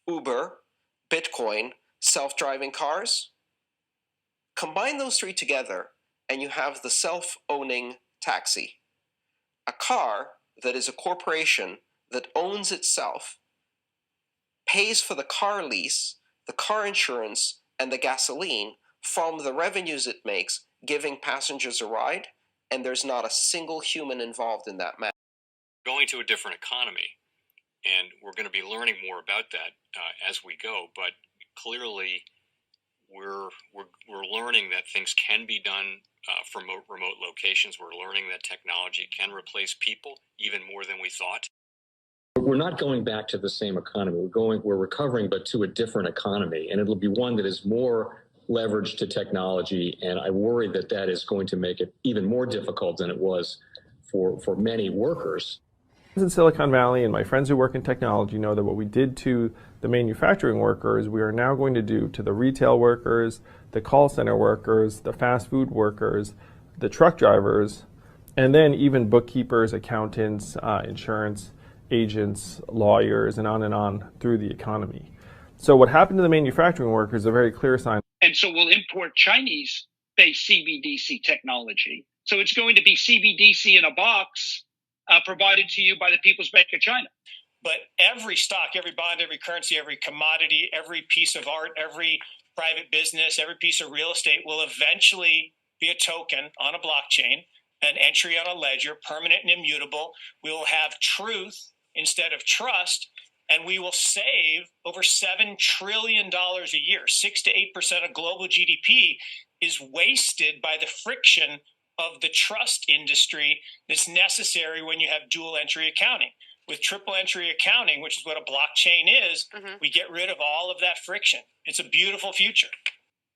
Uber, Bitcoin, self-driving cars. Combine those three together, and you have the self-owning taxi. A car that is a corporation that owns itself, pays for the car lease, the car insurance, and the gasoline from the revenues it makes, giving passengers a ride, and there's not a single human involved in that matter. Going to a different economy, and we're going to be learning more about that as we go. But clearly, we're learning that things can be done from remote locations. We're learning that technology can replace people even more than we thought. We're not going back to the same economy. We're recovering, but to a different economy, and it'll be one that is more leveraged to technology. And I worry that that is going to make it even more difficult than it was for many workers. In Silicon Valley, and my friends who work in technology know that what we did to the manufacturing workers, we are now going to do to the retail workers, the call center workers, the fast food workers, the truck drivers, and then even bookkeepers, accountants, insurance agents, lawyers, and on through the economy. So what happened to the manufacturing workers is a very clear sign. And so we'll import Chinese-based CBDC technology. So it's going to be CBDC in a box provided to you by the People's Bank of China. But every stock, every bond, every currency, every commodity, every piece of art, every private business, every piece of real estate will eventually be a token on a blockchain, an entry on a ledger, permanent and immutable. We will have truth instead of trust, and we will save over $7 trillion a year. 6 to 8% of global GDP is wasted by the friction of the trust industry that's necessary when you have dual entry accounting. With triple entry accounting, which is what a blockchain is, we get rid of all of that friction. It's a beautiful future.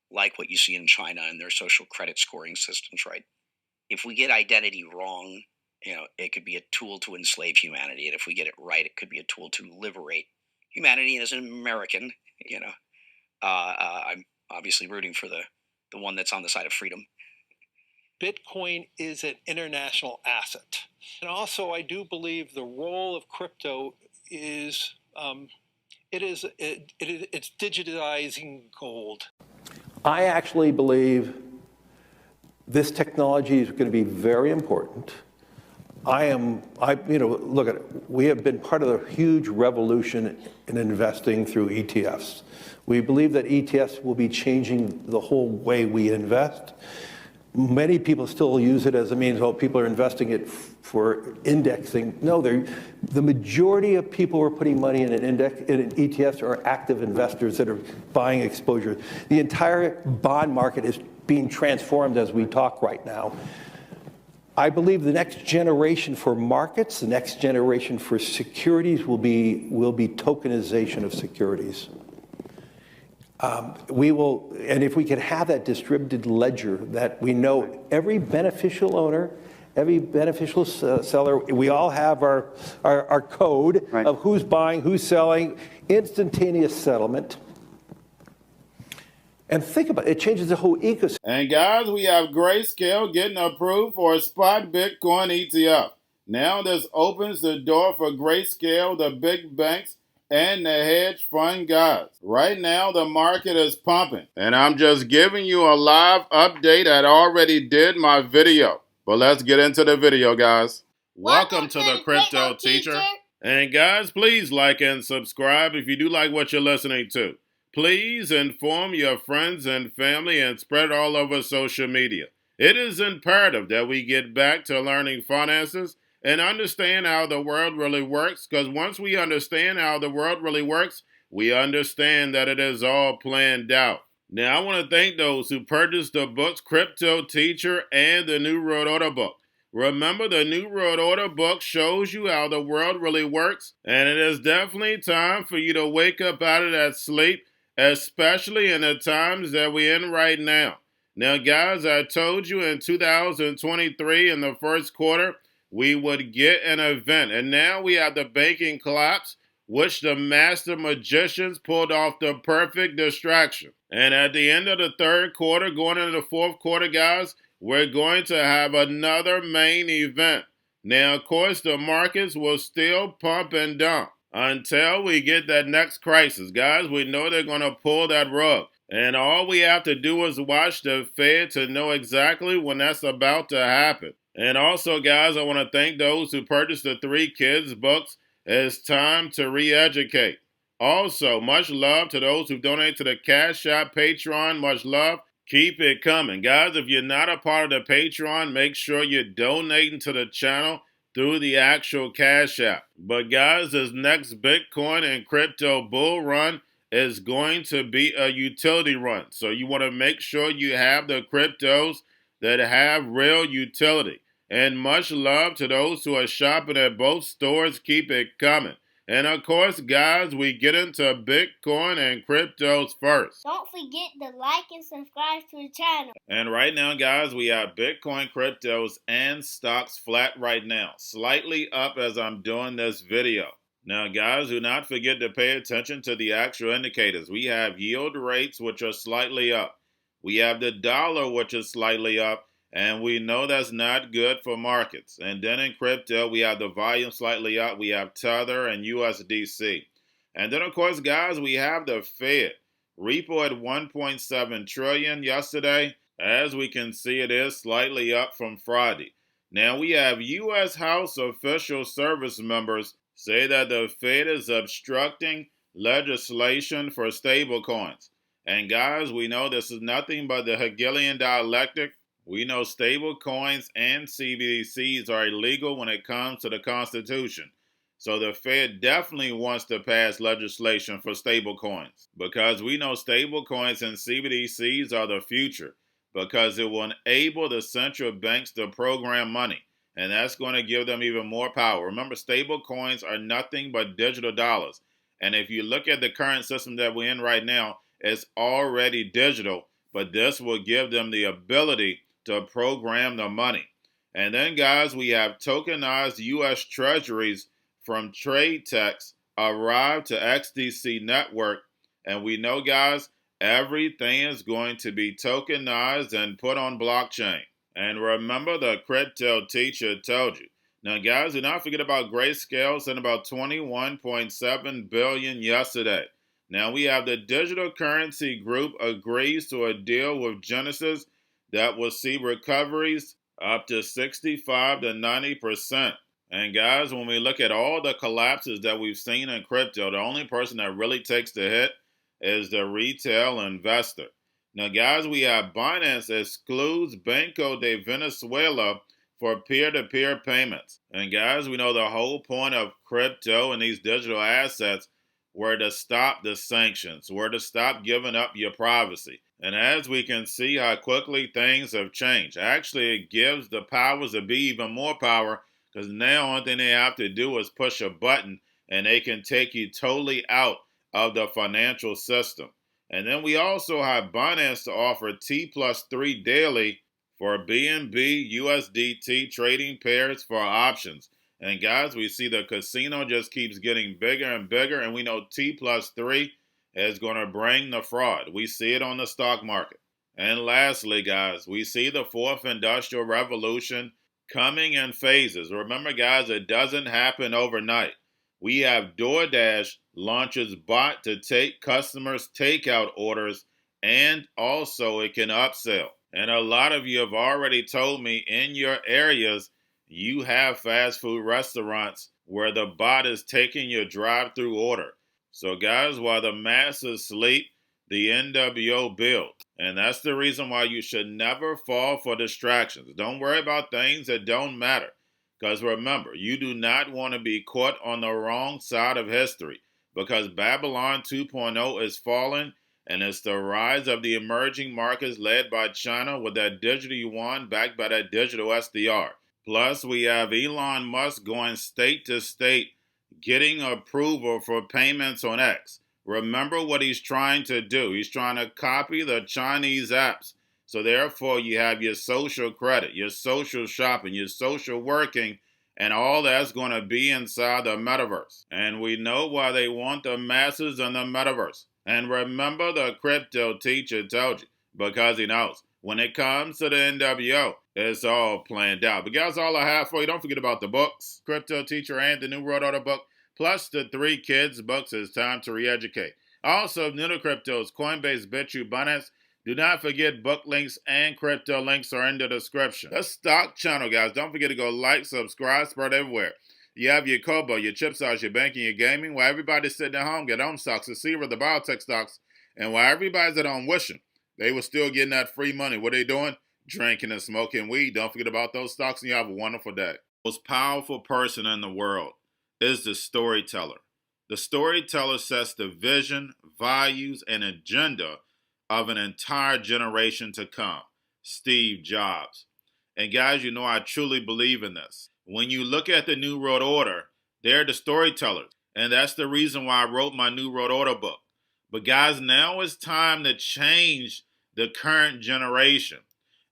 Like what you see in China and their social credit scoring systems, right? If we get identity wrong, it could be a tool to enslave humanity. And if we get it right, it could be a tool to liberate humanity. And as an American, I'm obviously rooting for the one that's on the side of freedom. Bitcoin is an international asset. And also, I do believe the role of crypto is, it's digitizing gold. I actually believe this technology is going to be very important. Look at it. We have been part of a huge revolution in investing through ETFs. We believe that ETFs will be changing the whole way we invest. Many people still use it as a means, people are investing it for indexing. No, the majority of people who are putting money in in ETFs are active investors that are buying exposure. The entire bond market is being transformed as we talk right now. I believe the next generation for markets, the next generation for securities will be tokenization of securities. And if we can have that distributed ledger that we know every beneficial owner, every beneficial seller, we all have our code of who's buying, who's selling, instantaneous settlement. And think about it, it changes the whole ecosystem. And guys, we have Grayscale getting approved for a spot Bitcoin ETF. Now this opens the door for Grayscale, the big banks, and the hedge fund guys. Right now, the market is pumping. And I'm just giving you a live update. I already did my video. But let's get into the video, guys. Welcome to the Crypto Teacher. And guys, please like and subscribe if you do like what you're listening to. Please inform your friends and family and spread it all over social media. It is imperative that we get back to learning finances and understand how the world really works, because once we understand how the world really works, we understand that it is all planned out. Now, I want to thank those who purchased the books Cryptoteacher and the New World Order book. Remember, the New World Order book shows you how the world really works, and it is definitely time for you to wake up out of that sleep, especially in the times that we're in right now. Now, guys, I told you in 2023 in the first quarter, we would get an event. And now we have the banking collapse, which the master magicians pulled off the perfect distraction. And at the end of the third quarter, going into the fourth quarter, guys, we're going to have another main event. Now, of course, the markets will still pump and dump. until we get that next crisis. Guys, we know they're going to pull that rug. And all we have to do is watch the Fed to know exactly when that's about to happen. And also, guys, I want to thank those who purchased the 3 Kids books. It's time to re-educate. Also, much love to those who donate to the Cash App, Patreon. Much love. Keep it coming. Guys, if you're not a part of the Patreon, make sure you're donating to the channel through the actual Cash App. But guys, this next Bitcoin and crypto bull run is going to be a utility run. So you want to make sure you have the cryptos that have real utility. And much love to those who are shopping at both stores. Keep it coming. And of course, guys, we get into Bitcoin and cryptos first. Don't forget to like and subscribe to the channel. And right now, guys, we have Bitcoin, cryptos, and stocks flat right now. Slightly up as I'm doing this video. Now, guys, do not forget to pay attention to the actual indicators. We have yield rates, which are slightly up. We have the dollar, which is slightly up. And we know that's not good for markets. And then in crypto, we have the volume slightly up. We have Tether and USDC. And then, of course, guys, we have the Fed. Repo at 1.7 trillion yesterday. As we can see, it is slightly up from Friday. Now, we have U.S. House official service members say that the Fed is obstructing legislation for stablecoins. And guys, we know this is nothing but the Hegelian dialectic. We know stable coins and CBDCs are illegal when it comes to the Constitution. So the Fed definitely wants to pass legislation for stable coins because we know stable coins and CBDCs are the future because it will enable the central banks to program money. And that's going to give them even more power. Remember, stable coins are nothing but digital dollars. And if you look at the current system that we're in right now, it's already digital, but this will give them the ability to program the money. And then, guys, we have tokenized U.S. Treasuries from TradeTex arrive to XDC network. And we know, guys, everything is going to be tokenized and put on blockchain. And remember, the crypto teacher told you. Now, guys, do not forget about Grayscale sent about $21.7 billion yesterday. Now, we have the digital currency group agrees to a deal with Genesis that will see recoveries up to 65 to 90%. And guys, when we look at all the collapses that we've seen in crypto, the only person that really takes the hit is the retail investor. Now, guys, we have Binance excludes Banco de Venezuela for peer-to-peer payments. And guys, we know the whole point of crypto and these digital assets were to stop the sanctions, were to stop giving up your privacy. And as we can see how quickly things have changed. Actually, it gives the powers to be even more power because now the only thing they have to do is push a button and they can take you totally out of the financial system. And then we also have Binance to offer T+3 daily for BNB USDT trading pairs for options. And guys, we see the casino just keeps getting bigger and bigger, and we know T+3 is going to bring the fraud. We see it on the stock market. And lastly, guys, we see the fourth industrial revolution coming in phases. Remember, guys, it doesn't happen overnight. We have DoorDash launches bot to take customers' takeout orders, and also it can upsell. And a lot of you have already told me in your areas you have fast food restaurants where the bot is taking your drive-through order. So guys, while the masses sleep, the NWO builds. And that's the reason why you should never fall for distractions. Don't worry about things that don't matter. Because remember, you do not want to be caught on the wrong side of history. Because Babylon 2.0 is falling, and it's the rise of the emerging markets led by China with that digital yuan backed by that digital SDR. Plus, we have Elon Musk going state to state, getting approval for payments on X. Remember what he's trying to do. He's trying to copy the Chinese apps. So therefore, you have your social credit, your social shopping, your social working, and all that's going to be inside the metaverse. And we know why they want the masses in the metaverse. And remember, the crypto teacher told you, because he knows. When it comes to the NWO, it's all planned out. But guys, all I have for you. Don't forget about the books, Crypto Teacher and the New World Order book. Plus the 3 kids books. It's time to re-educate. Also, new to cryptos, Coinbase, Bitrue, Binance. Do not forget book links and crypto links are in the description. The stock channel, guys. Don't forget to go like, subscribe, spread everywhere. You have your Kobo, your chip stocks, your banking, your gaming. While everybody's sitting at home, get home stocks, the Seaver, the biotech stocks. And while everybody's at home wishing they were still getting that free money, what are they doing? Drinking and smoking weed. Don't forget about those stocks, and you have a wonderful day. The most powerful person in the world is the storyteller. The storyteller sets the vision, values, and agenda of an entire generation to come. Steve Jobs. And guys, you know I truly believe in this. When you look at the New World Order, they're the storytellers. And that's the reason why I wrote my New World Order book. But guys, now it's time to change the current generation.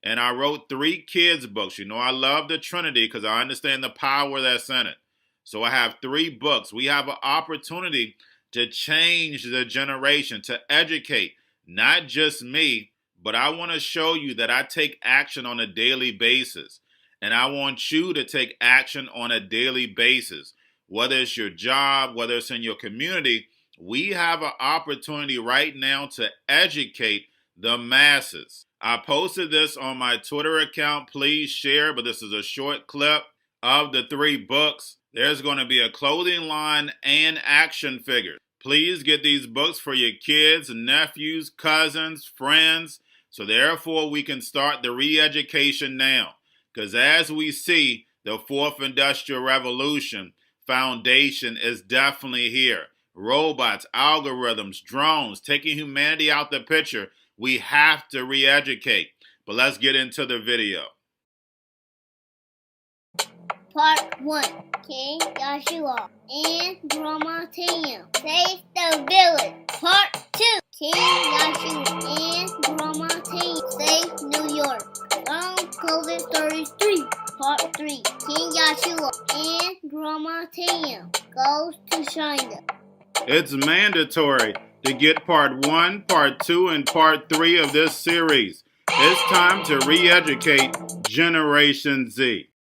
And I wrote 3 kids books. You know I love the Trinity because I understand the power that's in it. So I have 3 books. We have an opportunity to change the generation, to educate, not just me, but I want to show you that I take action on a daily basis. And I want you to take action on a daily basis. Whether it's your job, whether it's in your community, we have an opportunity right now to educate the masses. I posted this on my Twitter account. Please share, but this is a short clip of the 3 books. There's going to be a clothing line and action figures. Please get these books for your kids, nephews, cousins, friends, so therefore we can start the re-education now. Because as we see, the 4th Industrial Revolution foundation is definitely here. Robots, algorithms, drones, taking humanity out the picture. We have to re-educate. But let's get into the video. Part 1. King Joshua and Grandma Tam save the village. Part 2. King Joshua and Grandma Tam save New York from COVID-33. Part 3. King Joshua and Grandma Tam goes to China. It's mandatory to get part 1, part 2, and part 3 of this series. It's time to re-educate Generation Z.